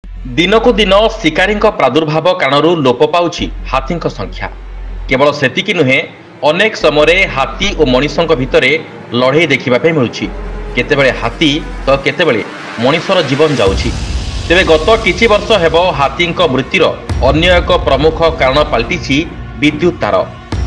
ଦିନକୁ ଦିନ ଶିକାରୀଙ୍କ ପ୍ରାଦୁର୍ଭାବ କାରଣରୁ ଲୋପ ପାଉଛି ହାତୀଙ୍କ ସଂଖ୍ୟା। କେବଳ ସେତିକି ନୁହେଁ, ଅନେକ ସମୟରେ ହାତୀ ଓ ମଣିଷଙ୍କ ଭିତରେ ଲଢ଼େଇ ଦେଖିବା ପାଇଁ ମିଳୁଛି। କେତେବେଳେ ହାତୀ ତ କେତେବେଳେ ମଣିଷର ଜୀବନ ଯାଉଛି। ତେବେ ଗତ କିଛି ବର୍ଷ ହେବ ହାତୀଙ୍କ ମୃତ୍ୟୁର ଅନ୍ୟ ଏକ ପ୍ରମୁଖ କାରଣ ପାଲଟିଛି ବିଦ୍ୟୁତ୍ ତାର।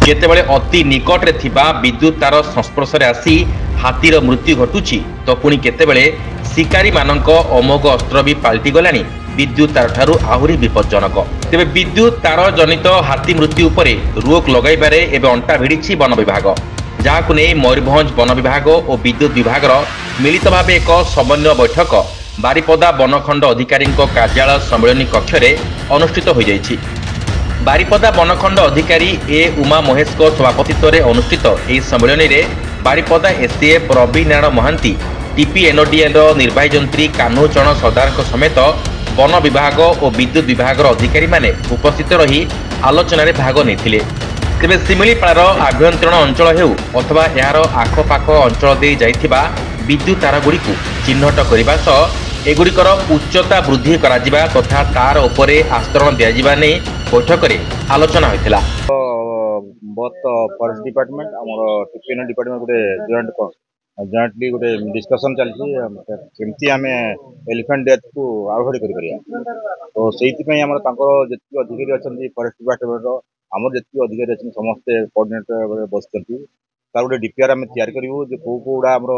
ଯେତେବେଳେ ଅତି ନିକଟରେ ଥିବା ବିଦ୍ୟୁତ୍ ତାର ସଂସ୍ପର୍ଶରେ ଆସି ହାତୀର ମୃତ୍ୟୁ ଘଟୁଛି, ତ ପୁଣି କେତେବେଳେ ଶିକାରୀମାନଙ୍କ ଅମୋଘ ଅସ୍ତ୍ର ବି ପାଲଟି ଗଲାଣି ବିଦ୍ୟୁତ୍ ତାର ଠାରୁ ଆହୁରି ବିପଜ୍ଜନକ। ତେବେ ବିଦ୍ୟୁତ୍ ତାର ଜନିତ ହାତୀ ମୃତ୍ୟୁ ଉପରେ ରୋକ ଲଗାଇବାରେ ଏବେ ଅଣ୍ଟା ଭିଡ଼ିଛି ବନ ବିଭାଗ, ଯାହାକୁ ନେଇ ମୟୂରଭଞ୍ଜ ବନ ବିଭାଗ ଓ ବିଦ୍ୟୁତ୍ ବିଭାଗର ମିଳିତ ଭାବେ ଏକ ସମନ୍ୱୟ ବୈଠକ ବାରିପଦା ବନଖଣ୍ଡ ଅଧିକାରୀଙ୍କ କାର୍ଯ୍ୟାଳୟ ସମ୍ମିଳନୀ କକ୍ଷରେ ଅନୁଷ୍ଠିତ ହୋଇଯାଇଛି। ବାରିପଦା ବନଖଣ୍ଡ ଅଧିକାରୀ ଏ ଉମା ମହେଶଙ୍କ ସଭାପତିତ୍ୱରେ ଅନୁଷ୍ଠିତ ଏହି ସମ୍ମିଳନୀରେ ବାରିପଦା ଏସିଏଫ୍ ରବି ନାରାୟଣ ମହାନ୍ତି, ଟିପିଏନ୍ଓଡିଏର ନିର୍ବାହୀ ଯନ୍ତ୍ରୀ କାହ୍ନୁଚରଣ ସର୍ଦ୍ଦାରଙ୍କ ସମେତ ବନ ବିଭାଗ ଓ ବିଦ୍ୟୁତ୍ ବିଭାଗର ଅଧିକାରୀମାନେ ଉପସ୍ଥିତ ରହି ଆଲୋଚନାରେ ଭାଗ ନେଇଥିଲେ। ତେବେ ଶିମିଳିପାଳର ଆଭ୍ୟନ୍ତରୀଣ ଅଞ୍ଚଳ ହେଉ ଅଥବା ଏହାର ଆଖପାଖ ଅଞ୍ଚଳ ଦେଇ ଯାଇଥିବା ବିଦ୍ୟୁତ୍ ତାରଗୁଡ଼ିକୁ ଚିହ୍ନଟ କରିବା ସହ ଏଗୁଡ଼ିକର ଉଚ୍ଚତା ବୃଦ୍ଧି କରାଯିବା ତଥା ତାର ଉପରେ ଆସ୍ତରଣ ଦିଆଯିବା ନେଇ ବୈଠକରେ ଆଲୋଚନା ହୋଇଥିଲା। ବୋଥ୍ ଫରେଷ୍ଟ ଡିପାର୍ଟମେଣ୍ଟ ଆମର ଟିପିଏନ୍ ଡିପାର୍ଟମେଣ୍ଟ ଗୋଟେ ଜଏଣ୍ଟଲି ଗୋଟେ ଡିସ୍କସନ୍ ଚାଲିଛି କେମିତି ଆମେ ଏଲିଫେଣ୍ଟ ଡେଥକୁ ଆଭଏଡ୍ କରିପାରିବା। ତ ସେଇଥିପାଇଁ ଆମର ତାଙ୍କର ଯେତିକି ଅଧିକାରୀ ଅଛନ୍ତି ଫରେଷ୍ଟ ଡିପାର୍ଟମେଣ୍ଟର, ଆମର ଯେତିକି ଅଧିକାରୀ ଅଛନ୍ତି ସମସ୍ତେ କୋଅର୍ଡିନେଟର ବସିଛନ୍ତି। ତାର ଗୋଟେ ଡିପିଆର୍ ଆମେ ତିଆରି କରିବୁ ଯେ କୋଉଗୁଡ଼ା ଆମର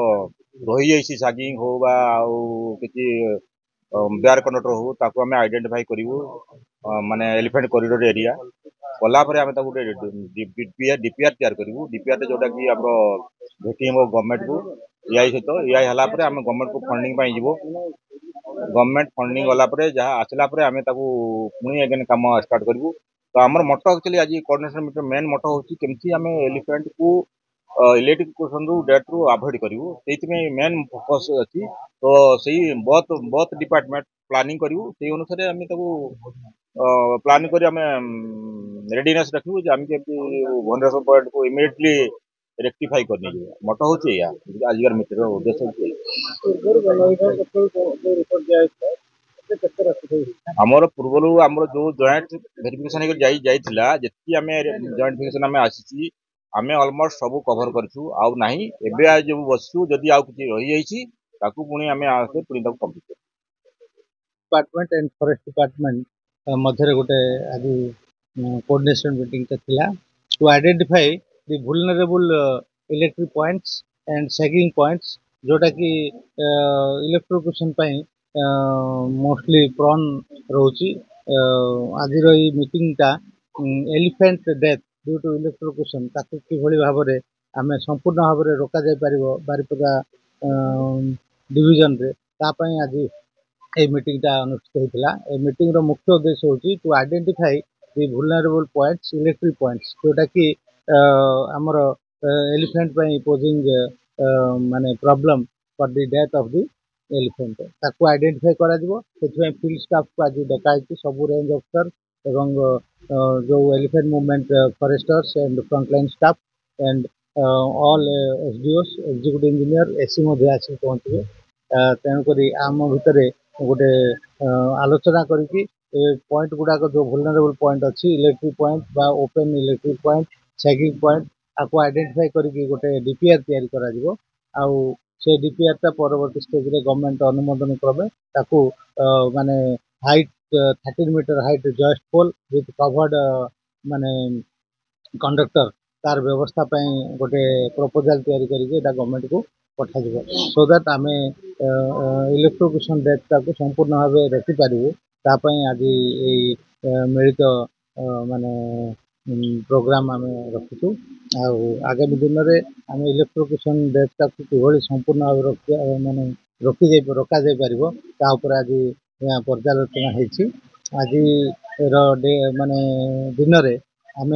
ରହିଯାଇଛି ସାଗିଂ ହଉ ବା ଆଉ କିଛି ବେୟାର କଣ୍ଡକ୍ଟର ହଉ, ତାକୁ ଆମେ ଆଇଡେଣ୍ଟିଫାଇ କରିବୁ ମାନେ ଏଲିଫେଣ୍ଟ କରିଡର ଏରିଆ କଲା ପରେ ଆମେ ତାକୁ ଗୋଟେ ଡିପିଆର୍ ତିଆରି କରିବୁ। ଡିପିଆର୍ରେ ଯୋଉଟାକି ଆମର ଭେଟିବ ଗଭର୍ଣ୍ଣମେଣ୍ଟକୁ ଏଆଇ ସହିତ। ଏଆଇ ହେଲା ପରେ ଆମେ ଗଭର୍ଣ୍ଣମେଣ୍ଟକୁ ଫଣ୍ଡିଂ ପାଇଁ ଯିବୁ। ଗଭର୍ଣ୍ଣମେଣ୍ଟ ଫଣ୍ଡିଂ ଗଲା ପରେ ଯାହା ଆସିଲା ପରେ ଆମେ ତାକୁ ପୁଣି ଏଗେନ୍ କାମ ଷ୍ଟାର୍ଟ କରିବୁ। ତ ଆମର ମଟ ଆକ୍ଚୁଆଲି ଆଜି କୋଅର୍ଡିନେସନ୍ ମିଟିଂ ମେନ୍ ମଟ ହେଉଛି କେମିତି ଆମେ ଏଲିଫେଣ୍ଟକୁ ଇଲେକ୍ଟ୍ରିଫିକେସନରୁ ଡେଥରୁ ଆଭଏଡ୍ କରିବୁ। ସେଇଥିପାଇଁ ମେନ୍ ଫୋକସ୍ ଅଛି। ତ ସେଇ ବୋଥ୍ ଡିପାର୍ଟମେଣ୍ଟ ପ୍ଲାନିଂ କରିବୁ। ସେଇ ଅନୁସାରେ ଆମେ ତାକୁ ପ୍ଲାନ୍ କରି ଆମେ ରେଡିନେସ୍ ରଖିବୁ ଯେ ଆମେ କେମିତି ଭଲରେସନ ପଏଣ୍ଟକୁ ଇମିଡିଏଟଲି ରେକ୍ଟିଫାଇ କରି ନେଇଯିବୁ। ମଟ ହେଉଛି ଏଇଆ, ଆଜିକାର ମିଟିଂର ଉଦ୍ଦେଶ୍ୟ ହେଉଛି। ଆମର ପୂର୍ବରୁ ଆମର ଯୋଉ ଜଏଣ୍ଟ ଭେରିଫିକେସନ ଯାଇଥିଲା, ଯେତିକି ଆମେ ଜଏଣ୍ଟ ଭେରିଫିକେସନ ଆମେ ଆସିଛି, ଆମେ ଅଲମୋଷ୍ଟ ସବୁ କଭର କରିଛୁ। ଆଉ ନାହିଁ ଏବେ ଯୋଉ ବସିଛୁ, ଯଦି ଆଉ କିଛି ରହିଯାଇଛି ତାକୁ ପୁଣି ଆମେ ପୁଣି ତାକୁ କମ୍ପ୍ଲିଟ୍ କରିବୁ। डिपार्टमेंट एंड फॉरेस्ट डिपार्टमेंट मध्य गोटे आज कोऑर्डिनेशन मीटिंग थिला to identify the vulnerable electric points and sagging points, जोटा कि इलेक्ट्रिफिकेशन मोस्टली प्रॉन रोची। आज मीटिंगटा elephant death due to electrification ताकू किभली भाव में आम संपूर्ण भाव में रोक जाई परिबो बारिपदा डिविजन रे। तापई आज ये मीटिंगटा अनुष्ठित होता। ए मीटिंग मुख्य उद्देश्य होची to identify the vulnerable points, electric points, जोटा कि आमर एलिफेंट पोजिंग माने problem for the death of the elephant ताकू आइडेंटिफाई करा दिबो। सेथि फील्ड स्टाफ को आज डकाई सब रेंज ऑफिसर एवं जो elephant movement foresters and frontline staff and all SDOs executive engineer एसी आसी पहुंचे। तेणुक आम भितर गोटे आलोचना करके पॉइंट गुड़ाक जो वुलनरेबल पॉइंट अच्छी इलेक्ट्रिक पॉइंट बा open electric point sagging point आपको आइडेंटिफाई करके गोटे डीपीआर तैयारी करा दिबो। आउ से डीपीआर परवर्ती स्टेज रे गवर्नमेंट अनुमोदन क्रमे ताकू माने height 13 metre height joist pole with covered माने कंडक्टर तार व्यवस्था गोटे प्रपोजल तैयारी करके गवर्नमेंट को पठा सो दैट आम इलेक्ट्रिफिकेशन डेथ को संपूर्ण भाव रखी पारू। आज मिलित माने प्रोग्राम आम रखीचु। आगामी दिन में आम इलेक्ट्रिफिकेशन डेथ को किभली संपूर्ण भाव माने रोका जाई पारिबो ता ऊपर आज पर्यालोचना होईछि। आज माने दिन में आम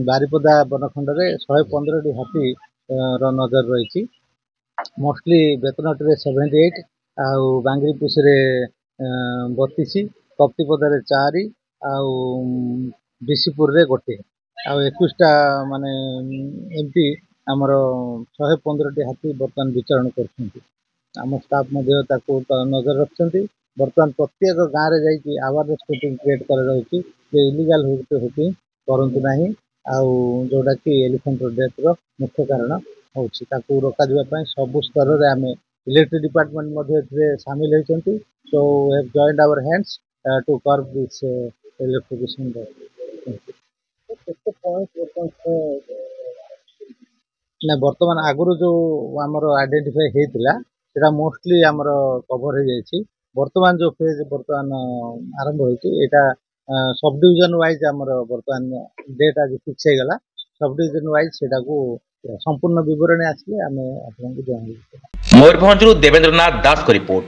बारिपदा बनखंड में 115 हाथी नजर रही। मोस्टली बेतनटी 78 आउ बांगरी पुषे 32 कप्तिपदा 4 आउ विशीपुर रे गोटे आउ 21टा माने एमपी आमर 115 हाथी बर्तमान विचरण कर स्टाफ नजर रखते। बर्तमान प्रत्येक गाँव में जाइए अवेयरनेस मीटिंग क्रिएट कराଯାଉଛି जे इलीगल हुकिंग करंतु नाही आउ जोटा कि एलिफेंट डेथ रो मुख्य कारण होछि ताकू रोका दिबा पय सब स्तर रे आमे इलेक्ट्रिक डिपार्टमेंट मध्ये एथिरे शामिल होइछंती so we have joined our hands to curb this electrification ना वर्तमान आगुरु जो हमर आइडेंटिफाई हेतिला सेटा मोस्टली हमर कवर हो जाइछि वर्तमान जो फेज वर्तमान आरंभ होइछि एटा सब डिवीजन वाइज हमर वर्तमान डेट आज फिक्स हे गला सब डिवीजन वाइज सेटा को संपूर्ण विवरण आसले हमें आपन को जणाइबो। मयूरभंजରୁ ଦେବେନ୍ଦ୍ରନାଥ ଦାସଙ୍କ ରିପୋର୍ଟ।